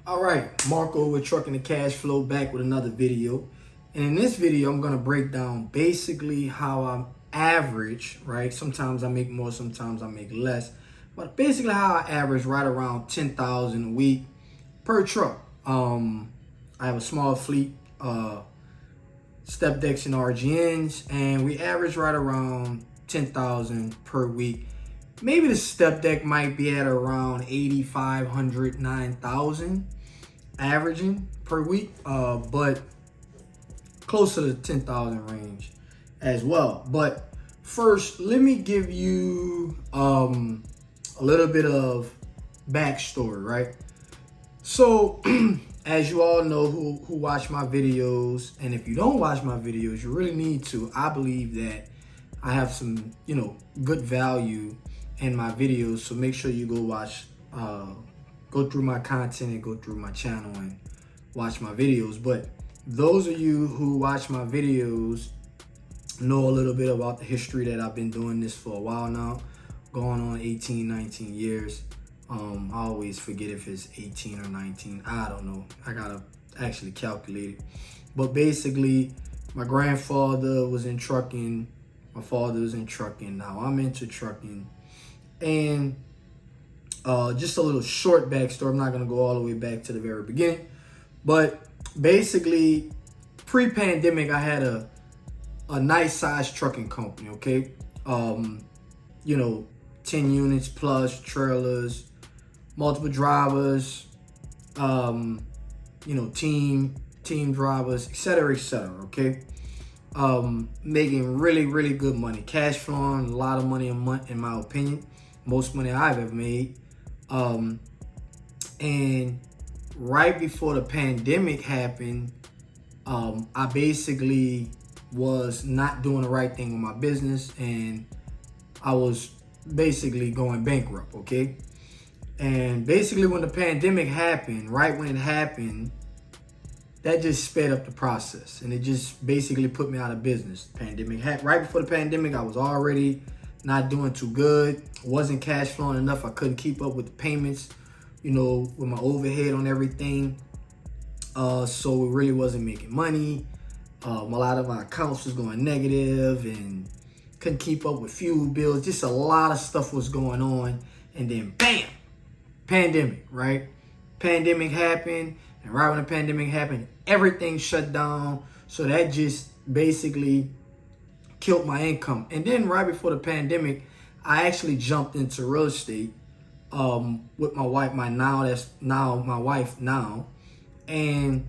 All right, Marco with Trucking the Cash Flow back with another video. And in this video, I'm going to break down basically how I'm average, right? Sometimes I make more, sometimes I make less. But basically how I average right around 10,000 a week per truck. I have a small fleet, step decks and RGNs, and we average right around 10,000 per week. Maybe the step deck might be at around 8,500, 9,000 averaging per week, but close to the 10,000 range as well. But first, let me give you a little bit of backstory, right? So as you all know who watch my videos, and if you don't watch my videos, you really need to. I believe that I have some, good value in my videos, so make sure you go watch, go through my content and go through my channel and watch my videos. But those of you who watch my videos know a little bit about the history that I've been doing this for a while now, going on 18, 19 years. I always forget if it's 18 or 19. I don't know. I gotta actually calculate it. But basically, my grandfather was in trucking. My father was in trucking. Now I'm into trucking. And just a little short backstory. I'm not going to go all the way back to the very beginning. But basically, pre-pandemic, I had a nice sized trucking company, okay? 10 units plus, trailers, multiple drivers, team drivers, etc., okay? Making really, really good money. Cash flowing, a lot of money a month, in my opinion. Most money I've ever made. And right before the pandemic happened, I basically was not doing the right thing with my business, and I was basically going bankrupt, okay? And basically when the pandemic happened, right when it happened, that just sped up the process, and it just basically put me out of business. Pandemic right before the pandemic, I was already not doing too good. Wasn't cash flowing enough. I couldn't keep up with the payments, with my overhead on everything. So it really wasn't making money. A lot of my accounts was going negative and couldn't keep up with fuel bills. Just a lot of stuff was going on. And then bam, pandemic, right? Pandemic happened. And right when the pandemic happened, everything shut down. So that just basically killed my income. And then right before the pandemic, I actually jumped into real estate with my wife, my wife now. And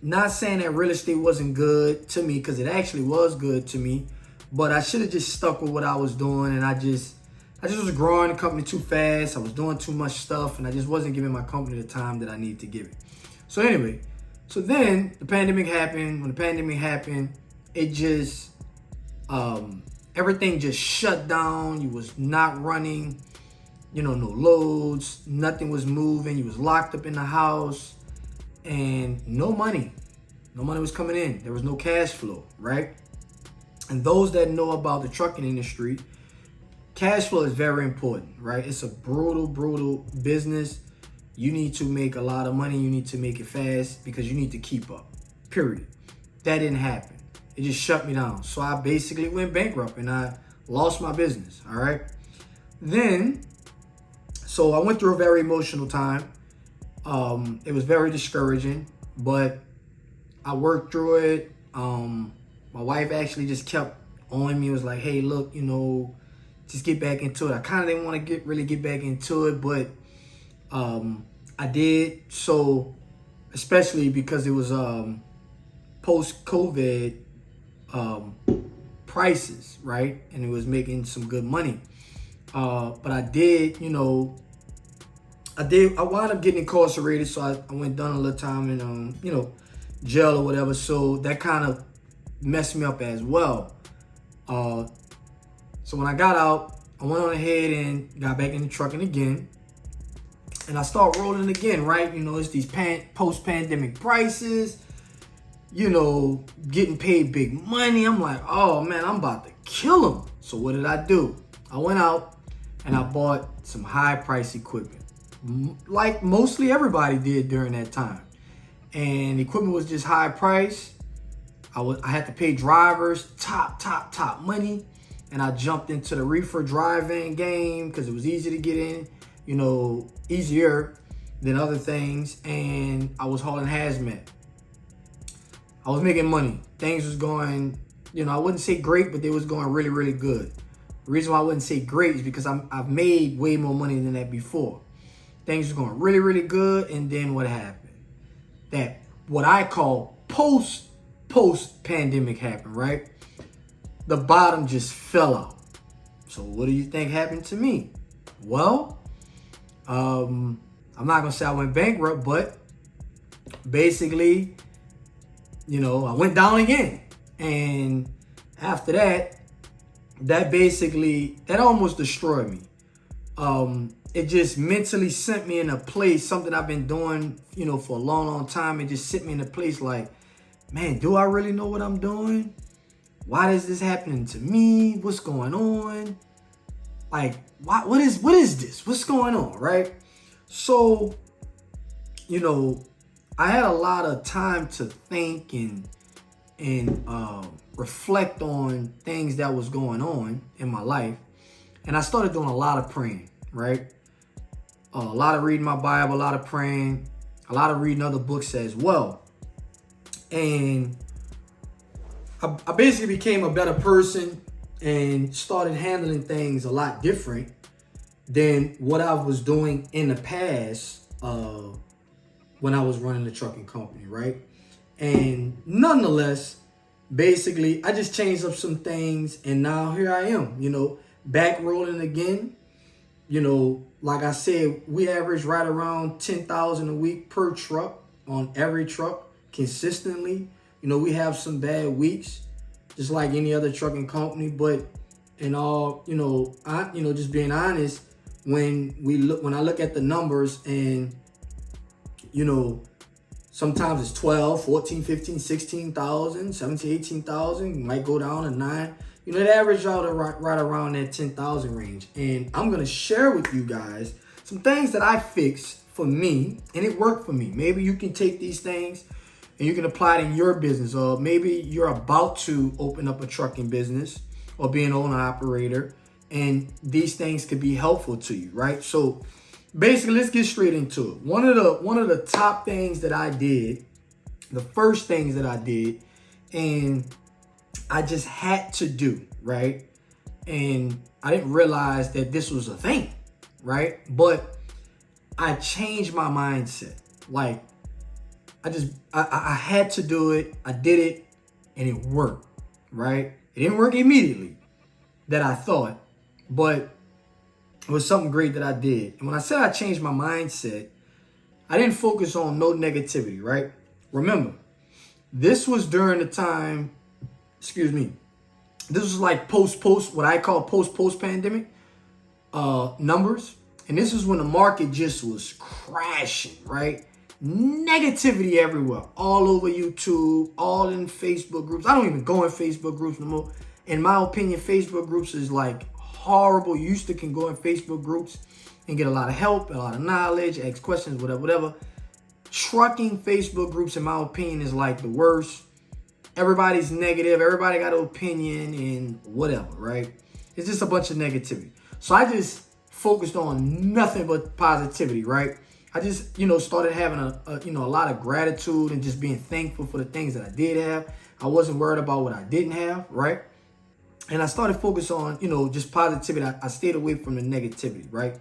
not saying that real estate wasn't good to me, because it actually was good to me, but I should have just stuck with what I was doing. And I just was growing the company too fast. I was doing too much stuff, and I just wasn't giving my company the time that I needed to give it. So anyway, so then the pandemic happened. When the pandemic happened, it just, everything just shut down. You was not running, no loads, nothing was moving. You was locked up in the house, and no money was coming in. There was no cash flow, right? And those that know about the trucking industry, cash flow is very important, right? It's a brutal business. You need to make a lot of money. You need to make it fast because you need to keep up, period. That didn't happen. It just shut me down. So I basically went bankrupt and I lost my business, all right? Then, so I went through a very emotional time. It was very discouraging, but I worked through it. My wife actually just kept on me. It was like, hey, look, just get back into it. I kind of didn't want to really get back into it, but I did. So, especially because it was post-COVID prices, right? And it was making some good money. But I did, I wound up getting incarcerated, so I went down a little time in, jail or whatever. So that kind of messed me up as well. So when I got out, I went on ahead and got back into trucking again. And I start rolling again, right? It's these post-pandemic prices, getting paid big money. I'm like, oh man, I'm about to kill them. So what did I do? I went out and I bought some high price equipment. like mostly everybody did during that time. And equipment was just high price. I had to pay drivers top money. And I jumped into the reefer drive-in game because it was easy to get in, you know, easier than other things. And I was hauling hazmat. I was making money. Things was going, you know, I wouldn't say great, but they was going really, really good. The reason why I wouldn't say great is because I've made way more money than that before. Things were going really, really good. And then what happened? That what I call post-pandemic happened, right? The bottom just fell out. So what do you think happened to me? Well, I'm not going to say I went bankrupt, but basically, you know, I went down again. And after that, that almost destroyed me. It just mentally sent me in a place, something I've been doing, you know, for a long, long time. It just sent me in a place like, man, do I really know what I'm doing? Why is this happening to me? What's going on? Like, what is this? What's going on, right? So, you know, I had a lot of time to think and reflect on things that was going on in my life. And I started doing a lot of praying, right? A lot of reading my Bible, a lot of praying, a lot of reading other books as well. And I basically became a better person and started handling things a lot different than what I was doing in the past when I was running the trucking company, right? And nonetheless, basically, I just changed up some things, and now here I am, you know, back rolling again. You know, like I said, we average right around 10,000 a week per truck on every truck consistently. You know, we have some bad weeks, just like any other trucking company. But in all, you know, just being honest, when I look at the numbers, and you know, sometimes it's 12, 14, 15, 16,000, 17, 18,000. You might go down to 9. You know, it averaged out right around that 10,000 range. And I'm going to share with you guys some things that I fixed for me, and it worked for me. Maybe you can take these things and you can apply it in your business. Or maybe you're about to open up a trucking business or be an owner operator, and these things could be helpful to you, right? So basically, let's get straight into it. One of the top things that I did, the first things that I did, and I just had to do, right? And I didn't realize that this was a thing, right? But I changed my mindset. Like, I had to do it. I did it, and it worked, right? It didn't work immediately that I thought, but it was something great that I did. And when I said I changed my mindset, I didn't focus on no negativity, right? Remember, this was during the time, this was like what I call post-pandemic numbers. And this is when the market just was crashing, right? Negativity everywhere, all over YouTube, all in Facebook groups. I don't even go in Facebook groups no more. In my opinion, Facebook groups is like horrible. You used to can go in Facebook groups and get a lot of help, a lot of knowledge, ask questions, whatever. Trucking Facebook groups, in my opinion, is like the worst. Everybody's negative. Everybody got an opinion and whatever, right? It's just a bunch of negativity. So I just focused on nothing but positivity, right? I just, started having a lot of gratitude and just being thankful for the things that I did have. I wasn't worried about what I didn't have, right? And I started focusing on, just positivity. I stayed away from the negativity, right?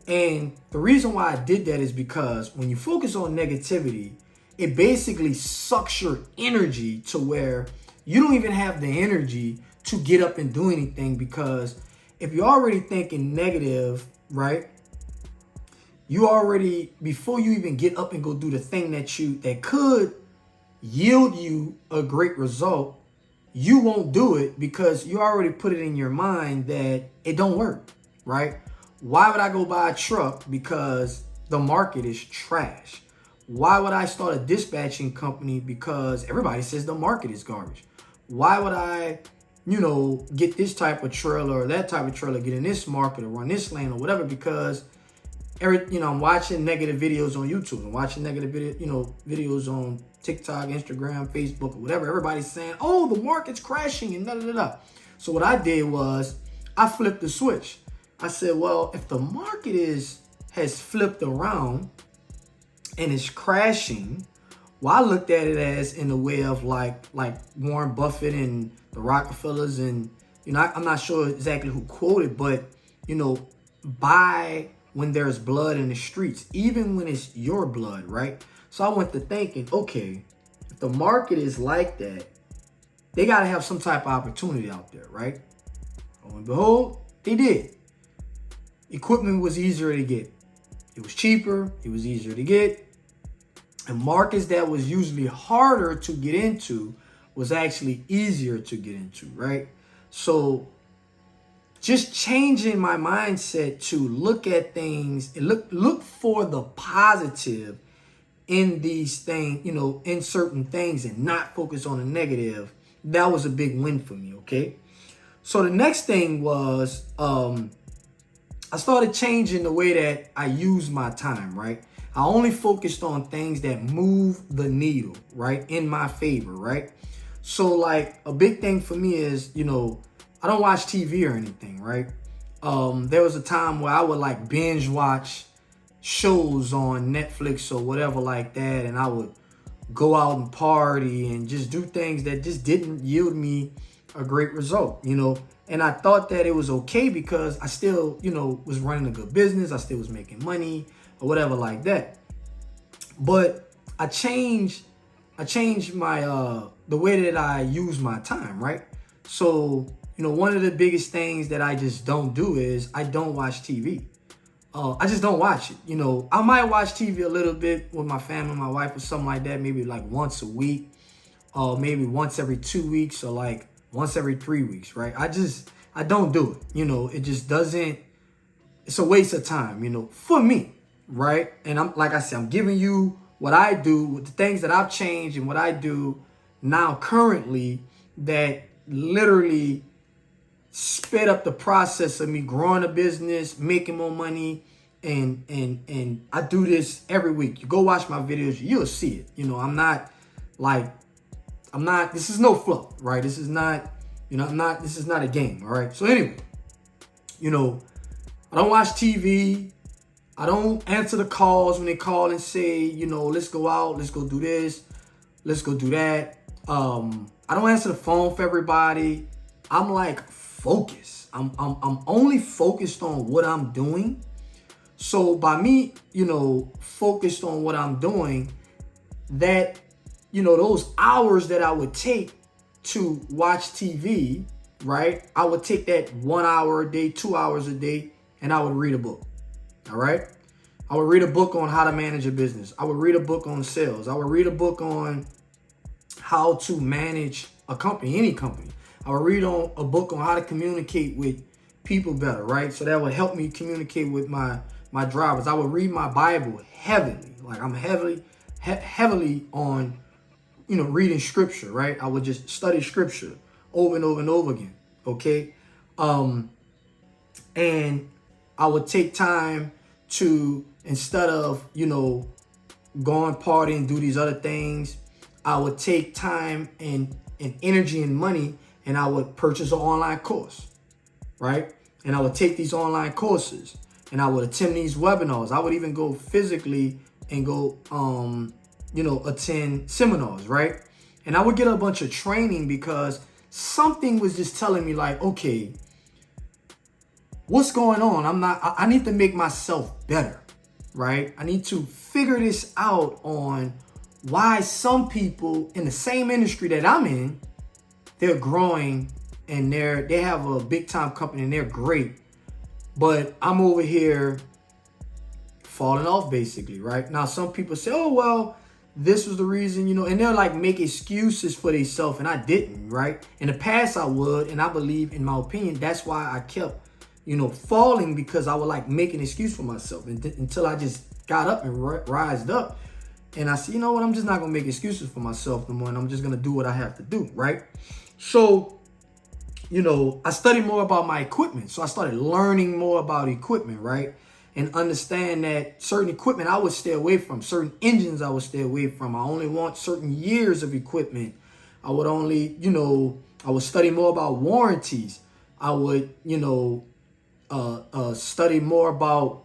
And the reason why I did that is because when you focus on negativity, it basically sucks your energy to where you don't even have the energy to get up and do anything, because if you're already thinking negative, right? You already, before you even get up and go do the thing that could yield you a great result, you won't do it because you already put it in your mind that it don't work, right? Why would I go buy a truck because the market is trash? Why would I start a dispatching company because everybody says the market is garbage? Why would I, get this type of trailer or that type of trailer, get in this market or run this lane or whatever, because I'm watching negative videos on YouTube. I'm watching negative videos on TikTok, Instagram, Facebook, or whatever. Everybody's saying, oh, the market's crashing and da da da. So what I did was I flipped the switch. I said, well, if the market has flipped around and is crashing, well, I looked at it as in the way of like Warren Buffett and the Rockefellers, and I'm not sure exactly who quoted, but buy when there's blood in the streets, even when it's your blood, right? So I went to thinking, okay, if the market is like that, they got to have some type of opportunity out there, right? Lo and behold, they did. Equipment was easier to get. It was cheaper. It was easier to get. And markets that was usually harder to get into was actually easier to get into, right? So just changing my mindset to look at things and look for the positive in these things, in certain things, and not focus on the negative. That was a big win for me, okay? So the next thing was I started changing the way that I use my time, right? I only focused on things that move the needle, right, in my favor, right? So like a big thing for me is, I don't watch TV or anything, right? There was a time where I would like binge watch shows on Netflix or whatever like that, and I would go out and party and just do things that just didn't yield me a great result, And I thought that it was okay because I still, was running a good business. I still was making money or whatever like that. But I changed my the way that I use my time, right? So, one of the biggest things that I just don't do is I don't watch TV. I just don't watch it. I might watch TV a little bit with my family, my wife, or something like that, maybe like once a week, or maybe once every 2 weeks, or like once every 3 weeks, right? I don't do it. It just doesn't, it's a waste of time, for me, right? And I'm giving you what I do, with the things that I've changed and what I do now currently that literally sped up the process of me growing a business, making more money, and I do this every week. You go watch my videos, you'll see it. This is no fluff, right? This is not, this is not a game, all right? So anyway, I don't watch TV. I don't answer the calls when they call and say, let's go out, let's go do this, let's go do that. I don't answer the phone for everybody. I'm like focused. I'm only focused on what I'm doing. So by me, focused on what I'm doing, that, those hours that I would take to watch TV, right? I would take that 1 hour a day, 2 hours a day, and I would read a book. All right. I would read a book on how to manage a business. I would read a book on sales. I would read a book on how to manage a company, any company. I would read a book on how to communicate with people better, right? So that would help me communicate with my drivers. I would read my Bible heavily. Like I'm heavily on, reading scripture, right? I would just study scripture over and over and over again. Okay. And I would take time to, instead of, going party and do these other things, I would take time and energy and money, and I would purchase an online course, right? And I would take these online courses, and I would attend these webinars. I would even go physically and go, attend seminars, right? And I would get a bunch of training because something was just telling me like, okay, what's going on? I need to make myself better, right? I need to figure this out on why some people in the same industry that I'm in, they're growing and they have a big time company and they're great. But I'm over here falling off basically, right? Now, some people say, oh, well, this was the reason, and they'll like make excuses for themselves, and I didn't, right? In the past I would, and I believe, in my opinion, that's why I kept, falling, because I would like make an excuse for myself until I just got up and rised up. And I said, you know what, I'm just not going to make excuses for myself no more, and I'm just going to do what I have to do, right? So, I studied more about my equipment. So I started learning more about equipment, right? and understand that certain equipment I would stay away from, certain engines I would stay away from. I only want certain years of equipment. I would only, I would study more about warranties. I would, study more about,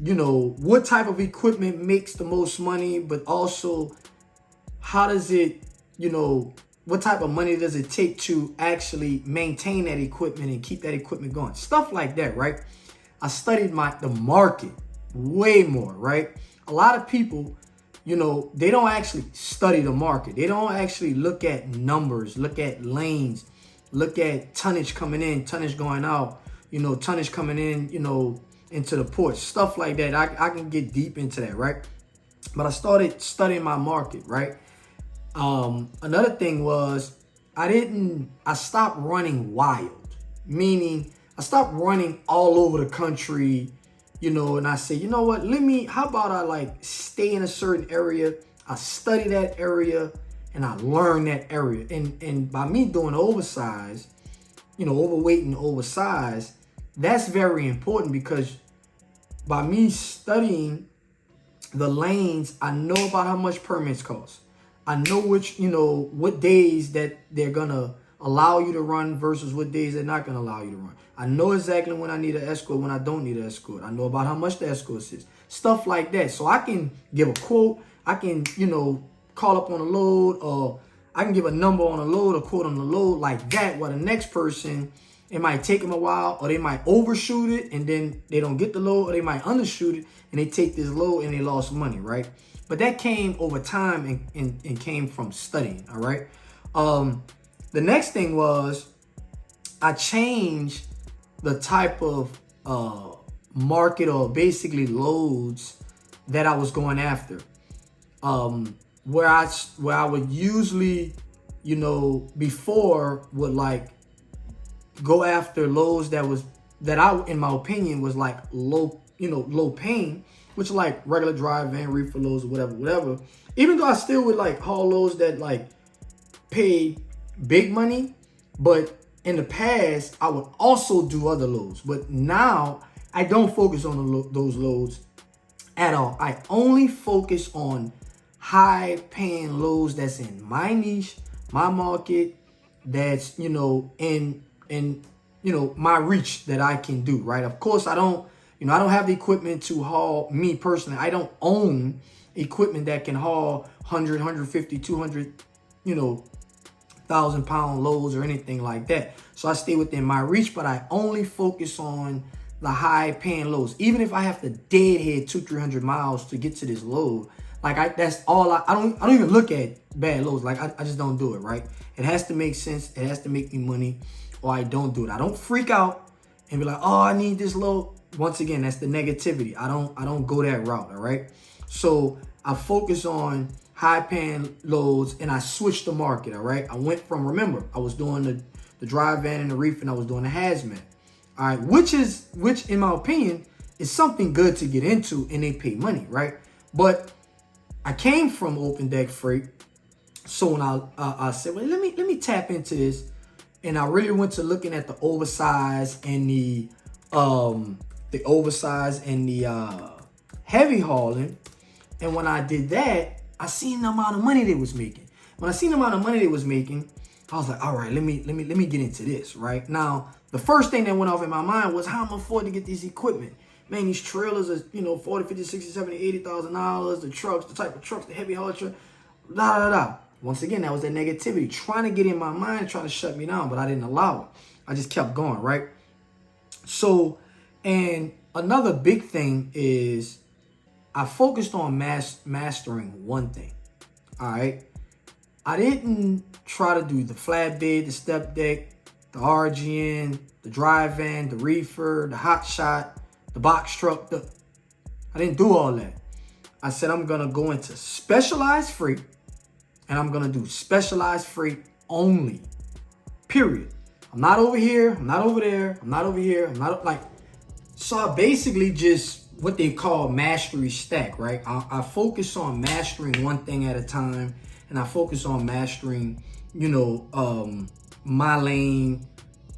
what type of equipment makes the most money, but also how does it, what type of money does it take to actually maintain that equipment and keep that equipment going? Stuff like that, right? I studied the market way more, right? A lot of people, they don't actually study the market. They don't actually look at numbers, look at lanes, look at tonnage coming in, tonnage going out, tonnage coming in, into the port, stuff like that. I can get deep into that, right? But I started studying my market, right? Another thing was I stopped running wild, meaning I stopped running all over the country, and I said, you know what, how about I stay in a certain area, I study that area, and I learn that area. And by me doing oversize, overweight and oversized, that's very important, because by me studying the lanes, I know about how much permits cost. I know what days that they're gonna allow you to run versus what days they're not gonna allow you to run. I know exactly when I need an escort, when I don't need an escort. I know about how much the escort is. Stuff like that. So I can give a quote. I can, call up on a load, or I can give a number on a load, a quote on the load like that, while the next person, it might take them a while, or they might overshoot it and then they don't get the load, or they might undershoot it and they take this load and they lost money, right? But that came over time and came from studying, all right? The next thing was I changed the type of market, or basically loads, that I was going after. Where I would usually, before would go after loads that I, in my opinion, was low paying, which regular drive van, reefer loads, or whatever. Even though I still would haul loads that pay big money, but in the past I would also do other loads. But now I don't focus on those loads at all. I only focus on high paying loads that's in my niche, my market, that's in my reach, that I can do, right? Of course, I don't have the equipment to haul, me personally, I don't own equipment that can haul 100, 150, 200, 1,000-pound loads or anything like that. So I stay within my reach, but I only focus on the high paying loads. Even if I have to deadhead 200-300 miles to get to this load, that's all I don't even look at bad loads. I just don't do it, right? It has to make sense. It has to make me money, or I don't do it. I don't freak out and be like, oh, I need this load. Once again, that's the negativity. I don't go that route, all right? So I focus on high paying loads, and I switched the market, all right? I went from, remember, I was doing the drive van and the reefer, and I was doing the hazmat, all right? Which in my opinion is something good to get into, and they pay money, right? But I came from open deck freight, so when I said, well, let me tap into this, and I really went to looking at the oversized and the heavy hauling. And when I did that, I seen the amount of money they was making. When I seen the amount of money they was making, I was like, all right, let me get into this, right? Now, the first thing that went off in my mind was how I'm gonna afford to get this equipment. Man, these trailers are, $40, $50, $60, $70, $80,000. The trucks, the type of trucks, the heavy haul truck, Once again, that was that negativity trying to get in my mind, trying to shut me down, but I didn't allow it. I just kept going, right? So, and another big thing is I focused on mastering one thing, all right? I didn't try to do the flatbed, the step deck, the RGN, the drive van, the reefer, the hot shot, the box truck. I didn't do all that. I said I'm going to go into specialized freight, and I'm going to do specialized freight only, period. I'm not over here. I'm not over there. I'm not over here. I'm not so I basically just what they call mastery stack, right? I focus on mastering one thing at a time, and I focus on mastering, my lane,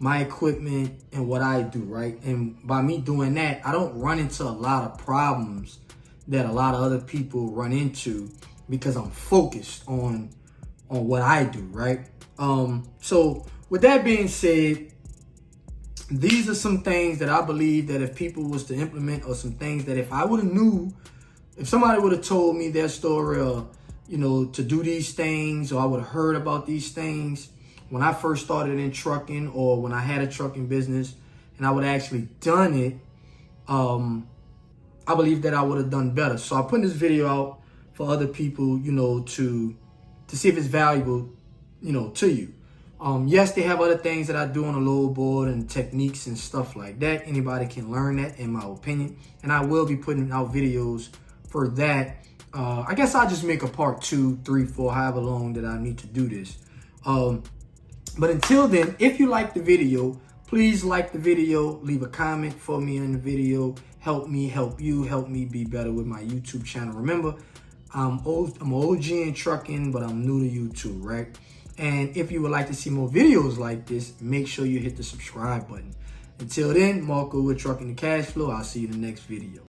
my equipment and what I do, right? And by me doing that, I don't run into a lot of problems that a lot of other people run into because I'm focused on what I do, right? So with that being said, these are some things that I believe that if people was to implement, or some things that if I would have knew, if somebody would have told me their story, or, you know, to do these things, or I would have heard about these things when I first started in trucking, or when I had a trucking business and I would have actually done it, I believe that I would have done better. So I'm putting this video out for other people, you know, to see if it's valuable, you know, to you. Yes, they have other things that I do on the load board and techniques and stuff like that. Anybody can learn that, in my opinion. And I will be putting out videos for that. I guess I'll just make a part 2, 3, 4, however long that I need to do this. But until then, if you like the video, please like the video, leave a comment for me in the video. Help me, help you, help me be better with my YouTube channel. Remember, I'm OG in trucking, but I'm new to YouTube, right? And if you would like to see more videos like this, make sure you hit the subscribe button. Until then, Marco with Trucking the Cash Flow. I'll see you in the next video.